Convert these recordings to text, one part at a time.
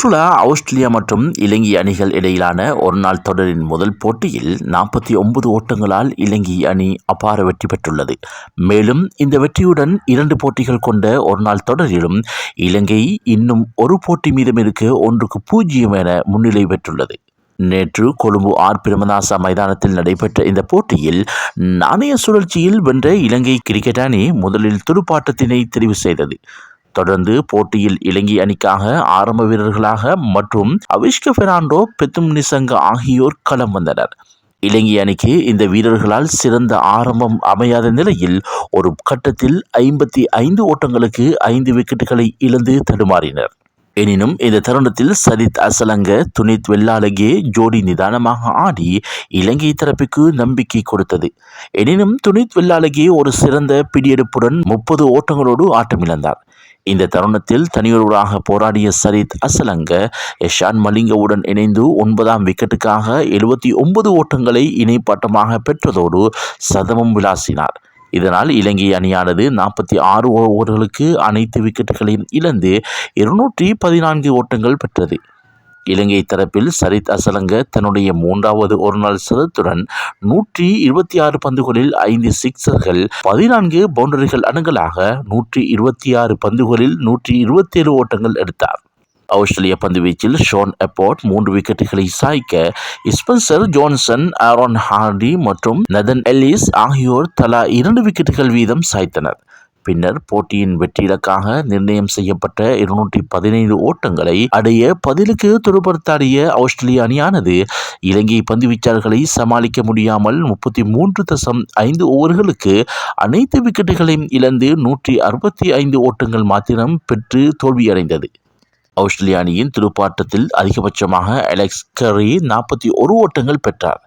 சுற்றுலா ஆஸ்திரேலியா மற்றும் இலங்கை அணிகள் இடையிலான ஒருநாள் தொடரின் முதல் போட்டியில் 49 ஓட்டங்களால் இலங்கை அணி அபார வெற்றி பெற்றுள்ளது. மேலும் இந்த வெற்றியுடன் 2 போட்டிகள் கொண்ட ஒருநாள் தொடரிலும் இலங்கை இன்னும் ஒரு போட்டி மீதம் இருக்க 1-0 என முன்னிலை பெற்றுள்ளது. நேற்று கொழும்பு பிரேமதாச மைதானத்தில் நடைபெற்ற இந்த போட்டியில் நாணய சுழற்சியில் வென்ற இலங்கை கிரிக்கெட் அணி முதலில் துடுப்பாட்டத்தினை தெரிவு செய்தது. தொடர்ந்து போட்டியில் இலங்கை அணிக்காக ஆரம்ப வீரர்களாக மற்றும் அவிஷ்க பெர்னாண்டோ, பெத்தும் நிசங்க ஆகியோர் களம் வந்தனர். இலங்கை அணிக்கு இந்த வீரர்களால் சிறந்த ஆரம்பம் அமையாத நிலையில் ஒரு கட்டத்தில் 55 ஓட்டங்களுக்கு 5 விக்கெட்டுகளை இழந்து தடுமாறினர். எனினும் இந்த தருணத்தில் சரித் அசலங்க, துனித் வெள்ளாளகே ஜோடி நிதானமாக ஆடி இலங்கை தரப்புக்கு நம்பிக்கை கொடுத்தது. எனினும் துனித் வெள்ளாளகே ஒரு சிறந்த பிடியெடுப்புடன் 30 ஓட்டங்களோடு ஆட்டமிழந்தார். இந்த தருணத்தில் தனியொருவராக போராடிய சரித் அசலங்க யஷான் மலிங்கவுடன் இணைந்து 9ஆம் விக்கெட்டுக்காக 79 ஓட்டங்களை இணைப்பாட்டமாக பெற்றதோடு சதமும் விளாசினார். இதனால் இலங்கை அணியானது 46 ஓவர்களுக்கு அனைத்து விக்கெட்டுகளையும் இழந்து 214 ஓட்டங்கள் பெற்றது. இலங்கை தரப்பில் சரித் அசலங்க தன்னுடைய 3வது ஒருநாள் சதத்துடன் 126 பந்துகளில் 5 சிக்சர்கள், 14 பவுண்டரிகள் அடங்கலாக 126 பந்துகளில் 127 ஓட்டங்கள் எடுத்தார். ஆஸ்திரேலிய பந்துவீச்சில் ஷோன் எப்பார்ட் 3 விக்கெட்டுகளை சாய்க்க, ஸ்பென்சர் ஜான்சன், ஆரோன் ஹார்டி மற்றும் நதன் எல்லிஸ் ஆகியோர் தலா 2 விக்கெட்டுகள் வீதம் சாய்த்தனர். பின்னர் போட்டியின் வெற்றி இலக்காக நிர்ணயம் செய்யப்பட்ட 215 ஓட்டங்களை அடைய பதிலுக்கு துடுப்படுத்தாடிய ஆஸ்திரேலிய அணியானது இலங்கை பந்துவீச்சாளர்களை சமாளிக்க முடியாமல் 33.5 ஓவர்களுக்கு அனைத்து விக்கெட்டுகளையும் இழந்து 165 ஓட்டங்கள் மாத்திரம் பெற்று தோல்வியடைந்தது. ஆஸ்திரேலிய அணியின் துடுப்பாட்டத்தில் அதிகபட்சமாக அலெக்ஸ் கரி 41 ஓட்டங்கள் பெற்றார்.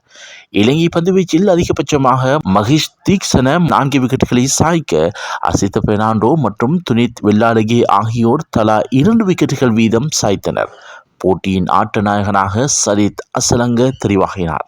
இலங்கை பந்துவீச்சில் அதிகபட்சமாக மகேஷ் தீக்ஷண 4 விக்கெட்டுகளை சாய்க்க, அசித்த பெர்னாண்டோ மற்றும் துனித் வெள்ளாளகே ஆகியோர் தலா 2 விக்கெட்டுகள் வீதம் சாய்த்தனர். போட்டியின் ஆட்ட நாயகனாக சரித் அசலங்க தெரிவாகினார்.